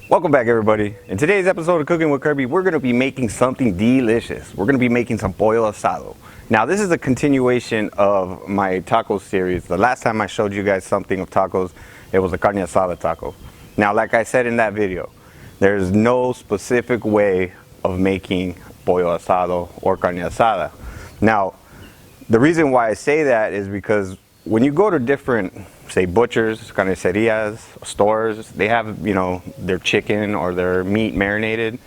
Welcome back, everybody. In today's episode of Cooking with Kirby, we're going to be making something delicious. We're going to be making some Pollo Asado. Now, this is a continuation of my taco series. The last time I showed you guys something of tacos, it was a carne asada taco. Now, like I said in that video, there's no specific way of making Pollo Asado or carne asada. Now, the reason why I say that is because when you go to different, say, butchers, carnicerias, stores, they have, their chicken or their meat marinated.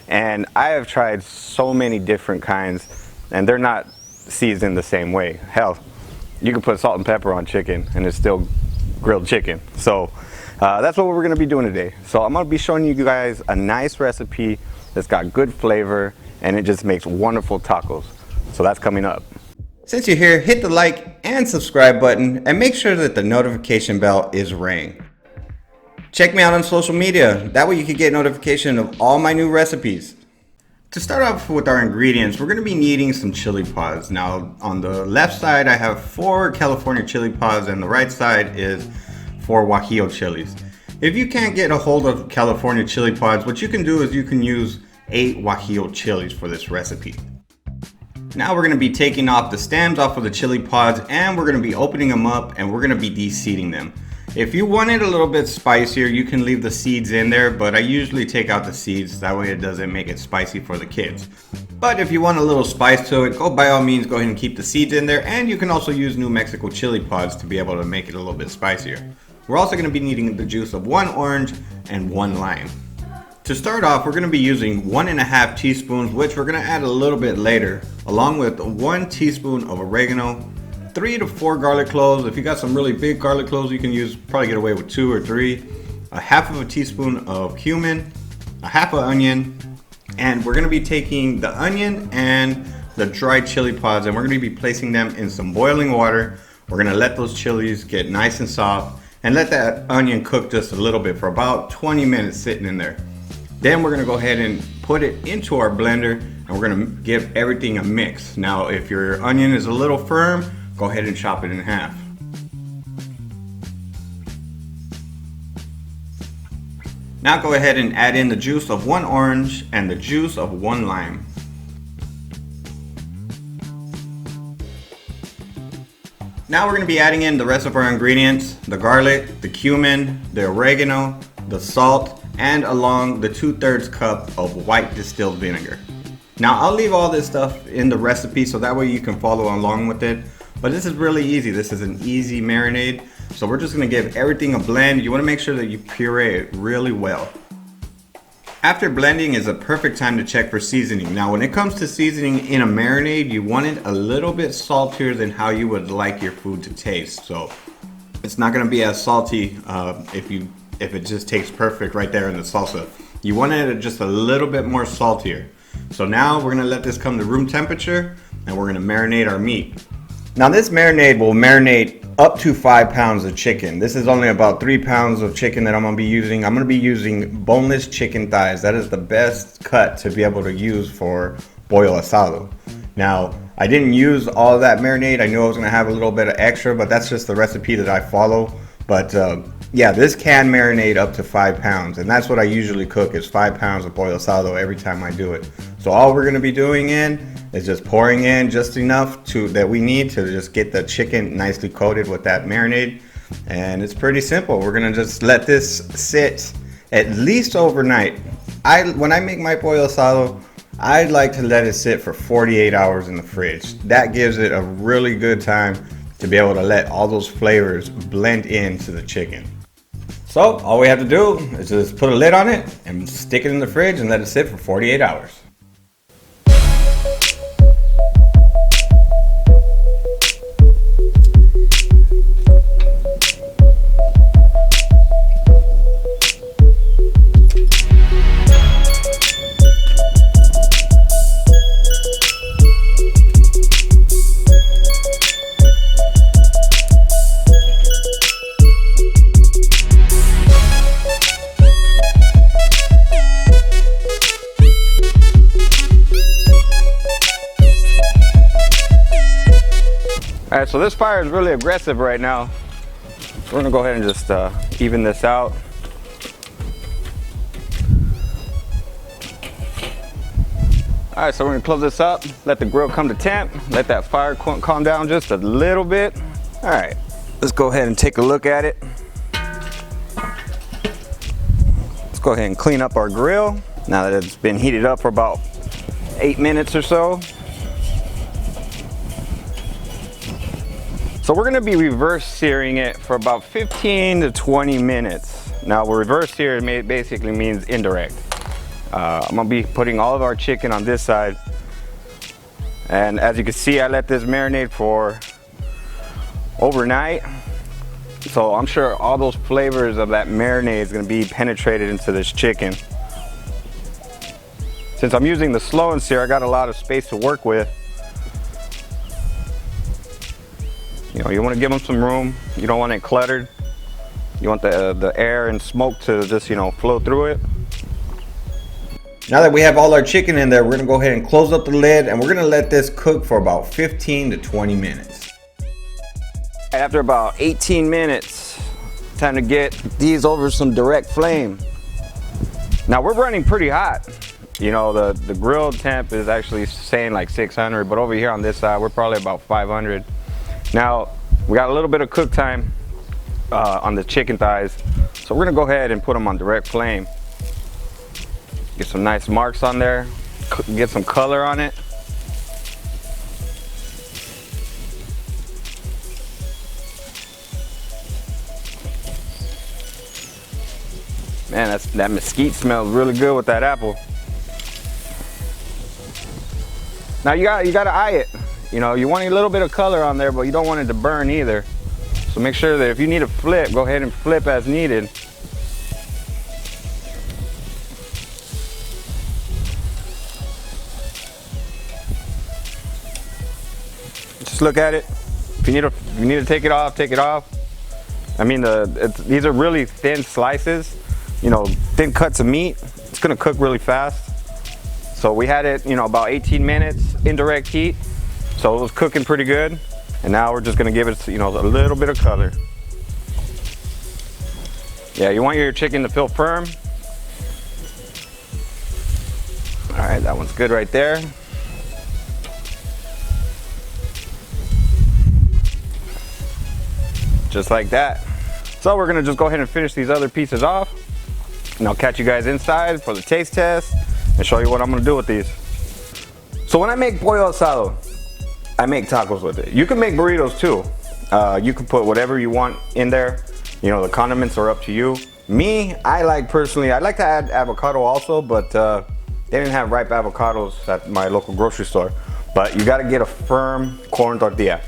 And I have tried so many different kinds, and they're not seasoned the same way. Hell, you can put salt and pepper on chicken, and it's still grilled chicken. So that's what we're gonna be doing today. So I'm gonna be showing you guys a nice recipe that's got good flavor, and it just makes wonderful tacos. So that's coming up. Since you're here, hit the like and subscribe button and make sure that the notification bell is rang. Check me out on social media. That way you can get notification of all my new recipes. To start off with our ingredients, we're going to be needing some chili pods. Now on the left side I have 4 California chili pods and the right side is 4 Guajillo chilies. If you can't get a hold of California chili pods, what you can do is you can use 8 Guajillo chilies for this recipe. Now we're going to be taking off the stems off of the chili pods, and we're going to be opening them up and we're going to be de-seeding them. If you want it a little bit spicier, you can leave the seeds in there, but I usually take out the seeds, that way it doesn't make it spicy for the kids. But if you want a little spice to it, by all means go ahead and keep the seeds in there, and you can also use New Mexico chili pods to be able to make it a little bit spicier. We're also going to be needing the juice of 1 orange and 1 lime. To start off, we're going to be using 1.5 teaspoons, which we're going to add a little bit later, along with 1 teaspoon of oregano, 3 to 4 garlic cloves. If you got some really big garlic cloves, you can probably get away with 2 or 3. 1/2 teaspoon of cumin, 1/2 onion, and we're going to be taking the onion and the dried chili pods, and we're going to be placing them in some boiling water. We're going to let those chilies get nice and soft, and let that onion cook just a little bit for about 20 minutes sitting in there. Then we're going to go ahead and put it into our blender, and we're going to give everything a mix. Now if your onion is a little firm, go ahead and chop it in half. Now go ahead and add in the juice of 1 orange and the juice of 1 lime. Now we're going to be adding in the rest of our ingredients: the garlic, the cumin, the oregano, the salt, and along the 2/3 cup of white distilled vinegar. Now I'll leave all this stuff in the recipe so that way you can follow along with it. But this is really easy. This is an easy marinade. So we're just going to give everything a blend. You want to make sure that you puree it really well. After blending is a perfect time to check for seasoning. Now when it comes to seasoning in a marinade, you want it a little bit saltier than how you would like your food to taste. So it's not going to be as salty if it just tastes perfect right there in the salsa. You want it just a little bit more saltier. So now we're gonna let this come to room temperature, and we're gonna marinate our meat. Now this marinade will marinate up to 5 pounds of chicken. This is only about 3 pounds of chicken that I'm gonna be using. I'm gonna be using boneless chicken thighs. That is the best cut to be able to use for Pollo Asado. Now, I didn't use all of that marinade. I knew I was gonna have a little bit of extra, but that's just the recipe that I follow. But yeah, this can marinate up to 5 pounds, and that's what I usually cook, is 5 pounds of Pollo Asado every time I do it. So all we're gonna be doing is just pouring in just enough that we need to just get the chicken nicely coated with that marinade. And it's pretty simple. We're gonna just let this sit at least overnight. When I make my Pollo Asado, I like to let it sit for 48 hours in the fridge. That gives it a really good time to be able to let all those flavors blend into the chicken. So all we have to do is just put a lid on it and stick it in the fridge and let it sit for 48 hours. All right, so this fire is really aggressive right now. We're gonna go ahead and just even this out. All right, so we're gonna close this up, let the grill come to temp, let that fire calm down just a little bit. All right, let's go ahead and take a look at it. Let's go ahead and clean up our grill now that it's been heated up for about 8 minutes or so. So we're gonna be reverse searing it for about 15 to 20 minutes. Now, reverse sear basically means indirect. I'm gonna be putting all of our chicken on this side. And as you can see, I let this marinate for overnight. So I'm sure all those flavors of that marinade is gonna be penetrated into this chicken. Since I'm using the slow and sear, I got a lot of space to work with. You know, you wanna give them some room. You don't want it cluttered. You want the air and smoke to just, you know, flow through it. Now that we have all our chicken in there, we're gonna go ahead and close up the lid and we're gonna let this cook for about 15 to 20 minutes. After about 18 minutes, time to get these over some direct flame. Now we're running pretty hot. You know, the grill temp is actually saying like 600, but over here on this side, we're probably about 500. Now, we got a little bit of cook time on the chicken thighs, so we're gonna go ahead and put them on direct flame. Get some nice marks on there, get some color on it. Man, that mesquite smells really good with that apple. Now you gotta eye it. You know, you want a little bit of color on there, but you don't want it to burn either. So make sure that if you need to flip, go ahead and flip as needed. Just look at it. If you need to take it off, take it off. I mean, these are really thin slices, you know, thin cuts of meat. It's gonna cook really fast. So we had it, you know, about 18 minutes, indirect heat. So it was cooking pretty good. And now we're just gonna give it, you know, a little bit of color. Yeah, you want your chicken to feel firm. All right, that one's good right there. Just like that. So we're gonna just go ahead and finish these other pieces off. And I'll catch you guys inside for the taste test and show you what I'm gonna do with these. So when I make pollo asado, I make tacos with it. You can make burritos too. You can put whatever you want in there. You know, the condiments are up to you. Me, I like to add avocado also, but they didn't have ripe avocados at my local grocery store. But you gotta get a firm corn tortilla.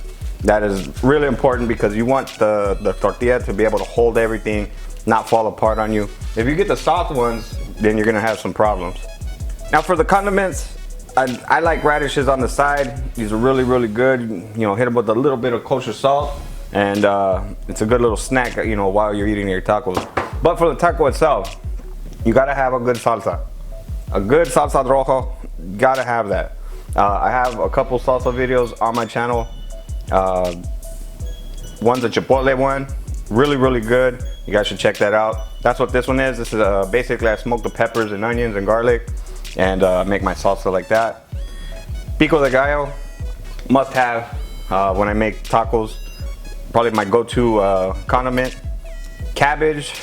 That is really important because you want the tortilla to be able to hold everything, not fall apart on you. If you get the soft ones, then you're gonna have some problems. Now for the condiments, I like radishes on the side. These are really, really good. You know, hit them with a little bit of kosher salt, and it's a good little snack, you know, while you're eating your tacos. But for the taco itself, you gotta have a good salsa. A good salsa roja, gotta have that. I have a couple salsa videos on my channel. One's a chipotle one, really, really good. You guys should check that out. That's what this one is. This is basically I smoke the peppers and onions and garlic and make my salsa like that. Pico de gallo, must have when I make tacos. Probably my go-to condiment. Cabbage,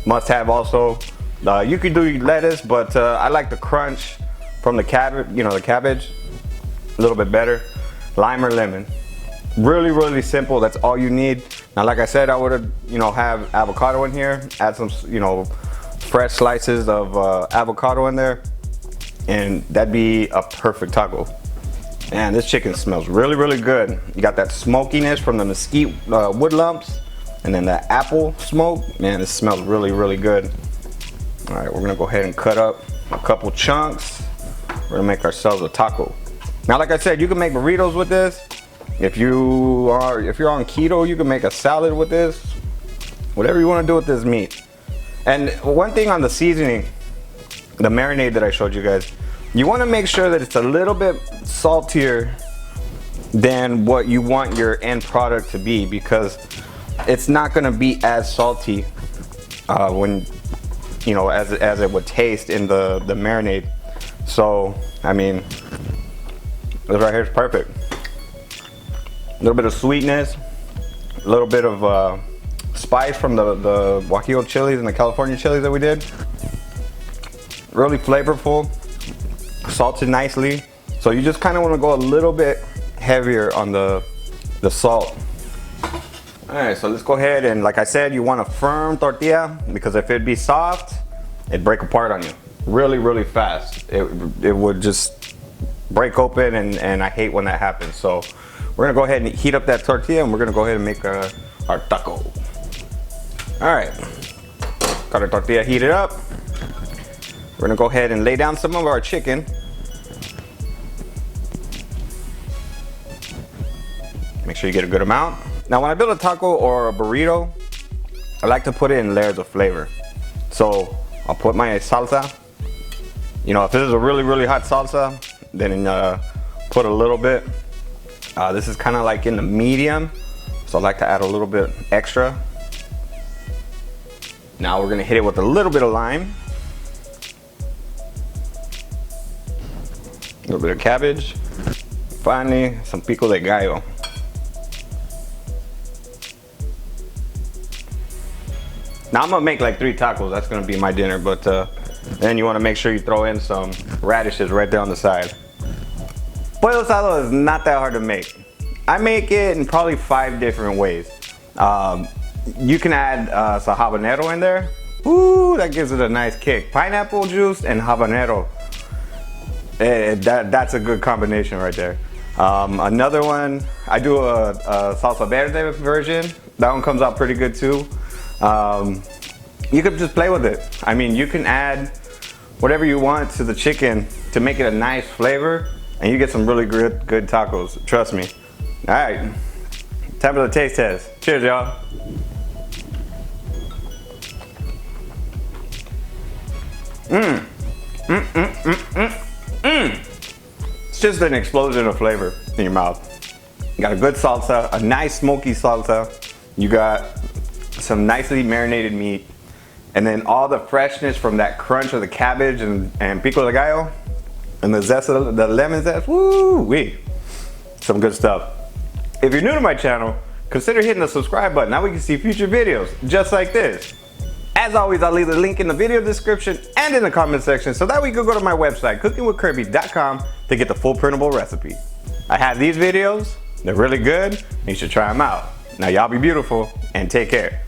must have also. You could do lettuce, but I like the crunch from the cabbage, you know, the cabbage, a little bit better. Lime or lemon. Really, really simple. That's all you need. Now, like I said, I would, you know, have avocado in here. Add some, you know, fresh slices of avocado in there, and that'd be a perfect taco. Man, this chicken smells really, really good. You got that smokiness from the mesquite wood lumps, and then that apple smoke. Man, this smells really, really good. All right, we're gonna go ahead and cut up a couple chunks. We're gonna make ourselves a taco. Now, like I said, you can make burritos with this. If you're on keto, you can make a salad with this. Whatever you want to do with this meat. And one thing on the seasoning, the marinade that I showed you guys, you want to make sure that it's a little bit saltier than what you want your end product to be, because it's not going to be as salty when, you know, as it would taste in the marinade. So, I mean, This right here is perfect. A little bit of sweetness, a little bit of spice from the Guajillo chilies and the California chilies that we did. Really flavorful, salted nicely. So you just kind of want to go a little bit heavier on the salt. All right, so let's go ahead and, like I said, you want a firm tortilla, because if it'd be soft, it'd break apart on you really fast. It would just break open, and I hate when that happens. So we're gonna go ahead and heat up that tortilla, and we're gonna go ahead and make our taco. All right, got our tortilla heated up. We're gonna go ahead and lay down some of our chicken. Make sure you get a good amount. Now when I build a taco or a burrito, I like to put it in layers of flavor. So I'll put my salsa. You know, if this is a really hot salsa, then put a little bit. This is kind of like in the medium, so I like to add a little bit extra. Now we're gonna hit it with a little bit of lime. A little bit of cabbage. Finally, some pico de gallo. Now I'm gonna make like 3 tacos. That's gonna be my dinner, but then you wanna make sure you throw in some radishes right there on the side. Pollo Asado is not that hard to make. I make it in probably 5 different ways. You can add some habanero in there. Ooh, that gives it a nice kick. Pineapple juice and habanero. That's a good combination right there. Another one, I do a salsa verde version. That one comes out pretty good too. You could just play with it. I mean, you can add whatever you want to the chicken to make it a nice flavor, and you get some really good tacos, trust me. All right, time for the taste test. Cheers, y'all. It's just an explosion of flavor in your mouth. You got a good salsa, a nice smoky salsa. You got some nicely marinated meat, and then all the freshness from that crunch of the cabbage and pico de gallo, and the zest of the lemon zest. Woo wee, some good stuff. If you're new to my channel, consider hitting the subscribe button. Now we can see future videos just like this. As always, I'll leave the link in the video description and in the comment section, so that way you can go to my website, cookingwithkirby.com, to get the full printable recipe. I have these videos, they're really good, and you should try them out. Now y'all be beautiful and take care.